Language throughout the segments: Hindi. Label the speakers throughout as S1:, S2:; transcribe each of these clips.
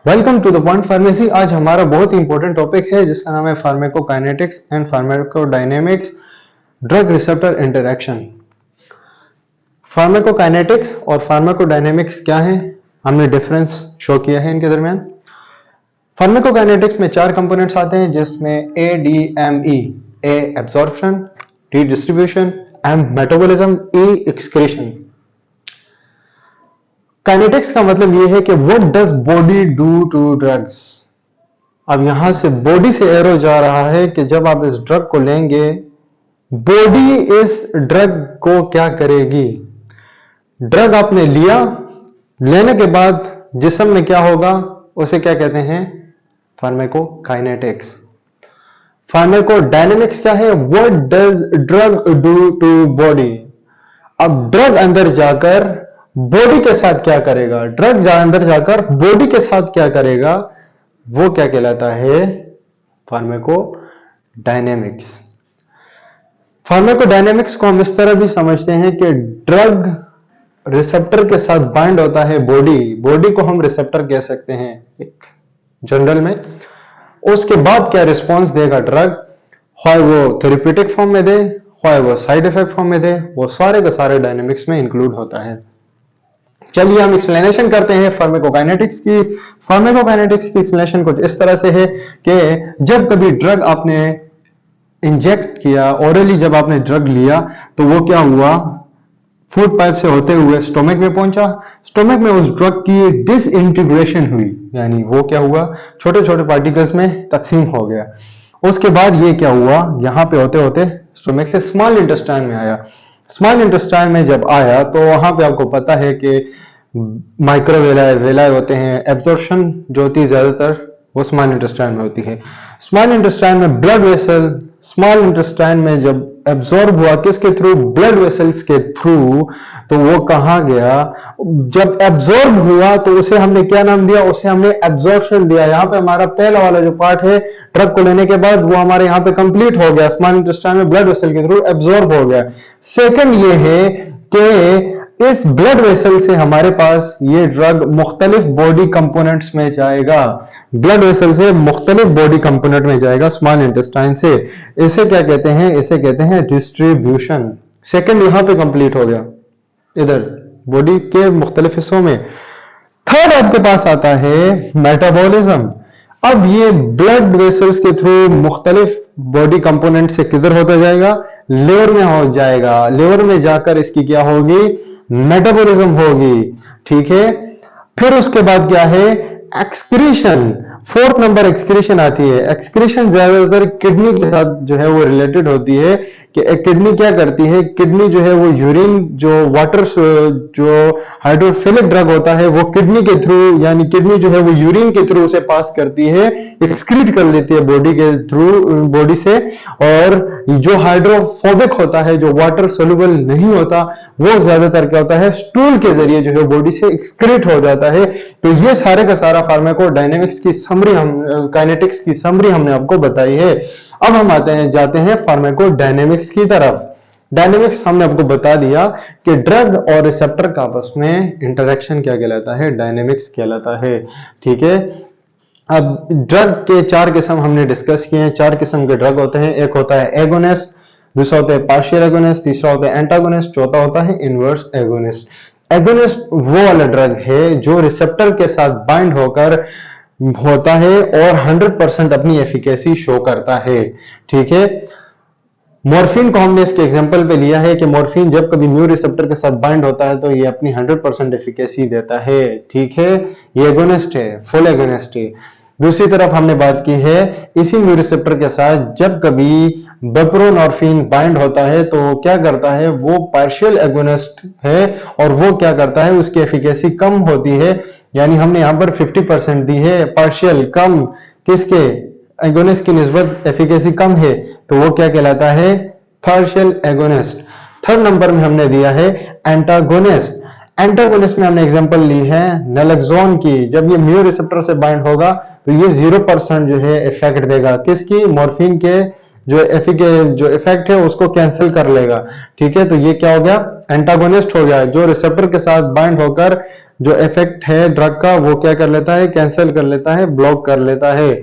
S1: Welcome to the point pharmacy. आज हमारा बहुत ही इंपॉर्टेंट टॉपिक है जिसका नाम है pharmacokinetics and pharmacodynamics drug receptor interaction. Pharmacokinetics और फार्माकोडायनेमिक्स क्या है, हमने डिफरेंस शो किया है इनके दरमियान। फार्माकोकाइनेटिक्स में चार कंपोनेंट्स आते हैं जिसमें A D M E, A absorption, D distribution, M metabolism, E excretion. Kinetics का मतलब यह है कि what does body do to drugs. अब यहां से बॉडी से एरो जा रहा है कि जब आप इस ड्रग को लेंगे, बॉडी इस ड्रग को क्या करेगी। ड्रग आपने लिया, लेने के बाद जिस्म में क्या होगा उसे क्या कहते हैं, फार्माकोकाइनेटिक्स। फार्माकोडायनेमिक्स क्या है, what does drug do to body. अब ड्रग अंदर जाकर बॉडी के साथ क्या करेगा, ड्रग अंदर जाकर बॉडी के साथ क्या करेगा, वो क्या कहलाता है, फार्माकोडायनेमिक्स। फार्माकोडायनेमिक्स को हम इस तरह भी समझते हैं कि ड्रग रिसेप्टर के साथ बाइंड होता है बॉडी को हम रिसेप्टर कह सकते हैं एक जनरल में। उसके बाद क्या रिस्पॉन्स देगा ड्रग, ख्वाह वो थेरेप्यूटिक फॉर्म में दे, ख्वाह वो साइड इफेक्ट फॉर्म में दे, वो सारे के सारे डायनेमिक्स में इंक्लूड होता है। चलिए हम एक्सप्लेनेशन करते हैं फार्माकोकाइनेटिक्स की। फार्माकोकाइनेटिक्स की एक्सप्लेनेशन कुछ इस तरह से है कि जब कभी ड्रग आपने इंजेक्ट किया, ओरली जब आपने ड्रग लिया, तो वो क्या हुआ, फूड पाइप से होते हुए स्टोमक में पहुंचा। स्टोमक में उस ड्रग की डिसइंटीग्रेशन हुई, यानी वो क्या हुआ, छोटे छोटे पार्टिकल्स में तकसीम हो गया। उसके बाद ये क्या हुआ, यहां पे होते होते स्टोमक से स्मॉल इंटेस्टाइन में आया। स्मॉल इंटेस्टाइन में जब आया तो वहां पे आपको पता है कि माइक्रोवेलाई वेलाई होते हैं, एब्जॉर्प्शन जो होती है ज्यादातर वो स्मॉल इंटेस्टाइन में होती है। स्मॉल इंटेस्टाइन में ब्लड वेसल, स्मॉल इंटेस्टाइन में जब एब्जॉर्ब हुआ किसके थ्रू, ब्लड वेसल्स के थ्रू, तो वो कहां गया, जब एब्जॉर्ब हुआ तो उसे हमने क्या नाम दिया, उसे हमने एब्जॉर्प्शन दिया। यहाँ पे हमारा पहला वाला जो पार्ट है ड्रग को लेने के बाद वो हमारे यहाँ पे कंप्लीट हो गया, स्मॉल इंटेस्टाइन में ब्लड वेसल के थ्रू एब्जॉर्ब हो गया। सेकंड ये है कि इस ब्लड वेसल से हमारे पास ये ड्रग मुख्तलिफ बॉडी कंपोनेंट्स में जाएगा, ब्लड वेसल से मुख्तलिफ बॉडी कंपोनेंट में जाएगा स्मॉल इंटेस्टाइन से। इसे क्या कहते हैं, इसे कहते हैं डिस्ट्रीब्यूशन। सेकंड यहां पे कंप्लीट हो गया इधर बॉडी के मुख्तलिफ हिस्सों में। थर्ड आपके पास आता है मेटाबॉलिज्म। अब ये ब्लड वेसल्स के थ्रू मुख्तलिफ बॉडी कंपोनेंट से किधर होता जाएगा, लिवर में हो जाएगा। लिवर में जाकर इसकी क्या होगी, मेटाबॉलिज्म होगी, ठीक है। फिर उसके बाद क्या है, एक्सक्रीशन। फोर्थ नंबर एक्सक्रीशन आती है। एक्सक्रीशन ज्यादातर किडनी के साथ जो है वो रिलेटेड होती है कि किडनी क्या करती है, किडनी जो है वो यूरिन जो वाटर जो हाइड्रोफिलिक ड्रग होता है वो किडनी के थ्रू, यानी किडनी जो है वो यूरिन के थ्रू उसे पास करती है, एक्सक्रीट कर लेती है बॉडी के थ्रू, बॉडी से। और जो हाइड्रोफोबिक होता है, जो वाटर सोल्यूबल नहीं होता, वो ज्यादातर क्या होता है, स्टूल के जरिए जो है बॉडी से एक्सक्रीट हो जाता है। तो ये सारे का सारा फार्माकोडायनेमिक्स की समरी, हम काइनेटिक्स की समरी हमने आपको बताई है। अब हम जाते हैं फार्माकोडायनेमिक्स की तरफ। डायनेमिक्स हमने आपको बता दिया कि ड्रग और रिसेप्टर का आपस में इंटरेक्शन क्या कहलाता है, डायनेमिक्स कहलाता है, ठीक है। अब ड्रग के चार किस्म हमने डिस्कस किए हैं। चार किस्म के ड्रग होते हैं, एक होता है एगोनिस्ट, दूसरा होता है पार्शियल एगोनिस्ट, तीसरा होता है एंटागोनिस्ट, चौथा होता है इनवर्स एगोनिस्ट। एगोनिस्ट वो वाला ड्रग है जो रिसेप्टर के साथ बाइंड होकर होता है और 100% अपनी एफिकेसी शो करता है, ठीक है। मॉर्फिन को हमने इसके एग्जांपल पे लिया है कि मॉर्फिन जब कभी म्यू रिसेप्टर के साथ बाइंड होता है तो ये अपनी 100% एफिकेसी देता है, ठीक है। ये एगोनिस्ट है, फुल एगोनिस्ट है। दूसरी तरफ हमने बात की है इसी म्यू रिसेप्टर के साथ जब कभी बुप्रेनोर्फिन बाइंड होता है तो क्या करता है, वो पार्शियल एगोनिस्ट है और वो क्या करता है, उसकी एफिकेसी कम होती है, यानी हमने यहां पर 50% दी है, पार्शियल कम, किसके, एगोनिस्ट की निस्बत एफिकेसी कम है, तो वो क्या कहलाता है, पार्शियल एगोनिस्ट। थर्ड नंबर में हमने दिया है एंटागोनिस्ट। एंटागोनिस्ट में हमने एग्जांपल ली है नैलोक्सोन की। जब ये म्यू रिसेप्टर से बाइंड होगा तो ये 0% जो है इफेक्ट देगा, किसकी, मॉर्फिन के जो इफेक्ट है उसको कैंसिल कर लेगा, ठीक है। तो ये क्या हो गया, एंटागोनिस्ट हो गया, जो रिसेप्टर के साथ बाइंड होकर जो इफेक्ट है ड्रग का वो क्या कर लेता है, कैंसिल कर लेता है, ब्लॉक कर लेता है।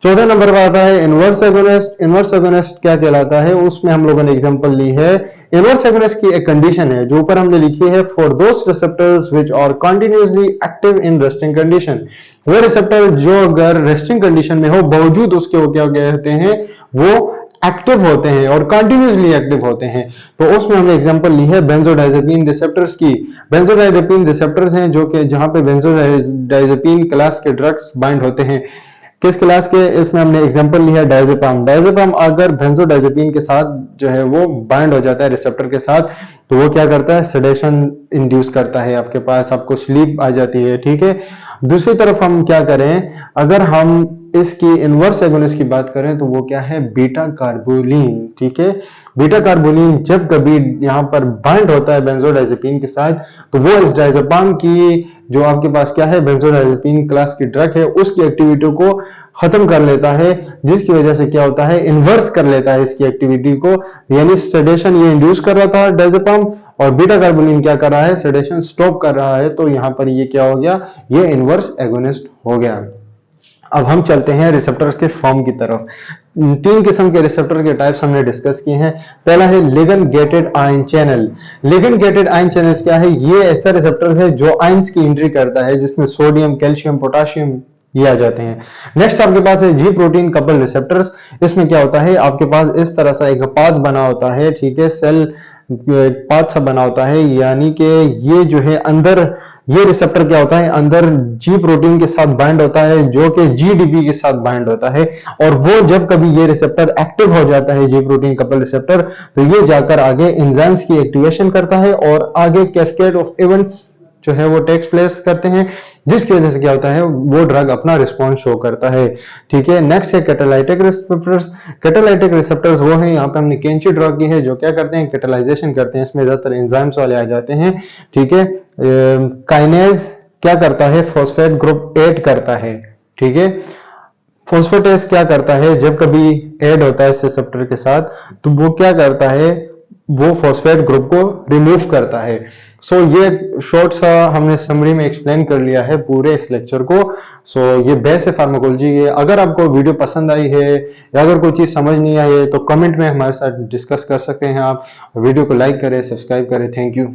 S1: 14 नंबर पर आता है इनवर्स एगोनिस्ट। इनवर्स एगोनिस्ट क्या कहलाता है, उसमें हम लोगों ने एग्जांपल ली है। इनवर्स एगोनिस्ट की एक कंडीशन है जो ऊपर हमने लिखी है, for those receptors which are continuously active in resting condition. वो रिसेप्टर जो अगर रेस्टिंग कंडीशन में हो, बावजूद उसके वो क्या कहते हैं, वो एक्टिव होते हैं और कंटिन्यूअसली एक्टिव होते हैं। तो उसमें हमने एग्जांपल ली है बेंजोडाइजेपिन रिसेप्टर्स की। बेंजोडाइजेपिन रिसेप्टर्स हैं जो कि जहां पे बेंजोडाइजेपिन क्लास के ड्रग्स बाइंड होते हैं। किस क्लास के, इसमें हमने एग्जांपल लिया डायजेपाम। डायजेपाम अगर बेंजोडाइजेपिन के साथ जो है वो बाइंड हो जाता है रिसेप्टर के साथ, तो वो क्या करता है, सेडेशन इंड्यूस करता है, आपके पास आपको स्लीप आ जाती है, ठीक है। दूसरी तरफ हम क्या करें, अगर हम इसकी इनवर्स एगोनिस्ट की बात करें तो वो क्या है, बीटा कार्बोलिन, ठीक है। बीटा कार्बोलिन जब कभी यहाँ पर बाइंड होता है बेंजोडाइजेपिन के साथ, तो वो इस डायजेपाम की जो आपके पास क्या है बेंजोडाइजेपिन क्लास की ड्रग है उसकी एक्टिविटी को खत्म कर लेता है, जिसकी वजह से क्या होता है, इन्वर्स कर लेता है इसकी एक्टिविटी को। यानी सेडेशन ये इंड्यूस कर रहा था डायजेपाम, और बीटा कार्बोलिन क्या कर रहा है, सेडेशन स्टॉप कर रहा है। तो यहाँ पर ये क्या हो गया, ये इन्वर्स एगोनिस्ट हो गया। अब हम चलते हैं रिसेप्टर्स के फॉर्म की तरफ। 3 किस्म के रिसेप्टर के टाइप्स हमने डिस्कस किए हैं। पहला है ligand gated ion channel. Ligand gated ion channels क्या है, ये ऐसा रिसेप्टर है जो आयंस की एंट्री करता है, जिसमें सोडियम, कैल्शियम, पोटाशियम ये आ जाते हैं। नेक्स्ट आपके पास है जी प्रोटीन कपल रिसेप्टर्स। इसमें क्या होता है, आपके पास इस तरह सा एक पाथ बना होता है, ठीक है, सेल पाथ सा बना होता है, यानी कि ये जो है अंदर ये रिसेप्टर क्या होता है, अंदर जी प्रोटीन के साथ बाइंड होता है जो कि जीडीपी के साथ बाइंड होता है। और वो जब कभी ये रिसेप्टर एक्टिव हो जाता है, जी प्रोटीन कपल रिसेप्टर, तो ये जाकर आगे एंजाइम्स की एक्टिवेशन करता है और आगे कैस्केड ऑफ इवेंट्स जो है वो टेक्स प्लेस करते हैं, जिसकी वजह से क्या होता है, वो ड्रग अपना रिस्पॉन्स शो करता है, ठीक है। नेक्स्ट है कैटालाइटिक रिसेप्टर्स। कैटालाइटिक रिसेप्टर्स वो है, यहाँ पे हमने कैंची ड्रॉ की है, जो क्या करते हैं, कैटालाइजेशन करते हैं। इसमें ज्यादातर एंजाइम्स वाले आ जाते हैं, ठीक है। काइनेज क्या करता है, फॉस्फेट ग्रुप ऐड करता है, ठीक है। फॉस्फेटेस क्या करता है, जब कभी ऐड होता है इस रिसेप्टर के साथ, तो वो क्या करता है, वो फॉस्फेट ग्रुप को रिमूव करता है। सो ये शॉर्ट सा हमने समरी में एक्सप्लेन कर लिया है पूरे इस लेक्चर को। सो ये बेस है फार्माकोलॉजी के। अगर आपको वीडियो पसंद आई है या अगर कोई चीज समझ नहीं आई है तो कमेंट में हमारे साथ डिस्कस कर सकते हैं आप। वीडियो को लाइक करें, सब्सक्राइब करें। Thank you.